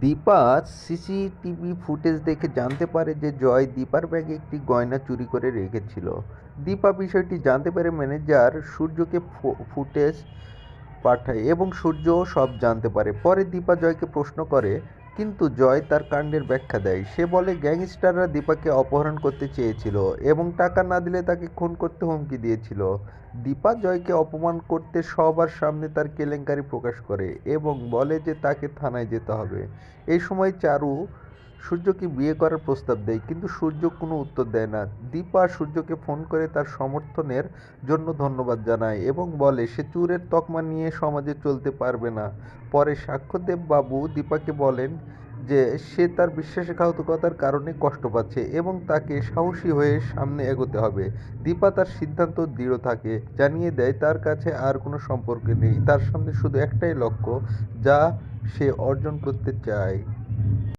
Dipa CCTV footage দেখে জানতে পারে যে জয় দীপার ব্যাগে একটি গয়না চুরি করে রেখেছিল। দীপা বিষয়টি জানতে পেরে ম্যানেজার সূর্যকে ফুটেজ পাঠায় এবং সূর্যও সব জানতে পারে। পরে দীপা জয়কে প্রশ্ন করে, কিন্তু জয় তার কাণ্ডের ব্যাখ্যা দেয়। সে বলে গ্যাংস্টাররা দীপাকে অপহরণ করতে চেয়েছিল এবং টাকা না দিলে তাকে খুন করতে হুমকি দিয়েছিল। দীপা জয়কে অপমান করতে সবার সামনে তার কেলেঙ্কারি প্রকাশ করে এবং বলে যে তাকে থানায় যেতে হবে। এই সময় চারু সূর্যকে বিয়ে করার প্রস্তাব দেয়, কিন্তু সূর্য কোনো উত্তর দেয় না। দীপা সূর্যকে ফোন করে তার সমর্থনের জন্য ধন্যবাদ জানায় এবং বলে সে চোরের তকমা নিয়ে সমাজে চলতে পারবে না। পরে সাক্ষ্যদেব বাবু দীপাকে বলেন যে সে তার বিশ্বাসঘাতকতার কারণে কষ্ট পাচ্ছে এবং তাকে সাহসী হয়ে সামনে এগোতে হবে। দীপা তার সিদ্ধান্ত দৃঢ় থাকে, জানিয়ে দেয় তার কাছে আর কোনো সম্পর্ক নেই, তার সামনে শুধু একটাই লক্ষ্য যা সে অর্জন করতে চায়।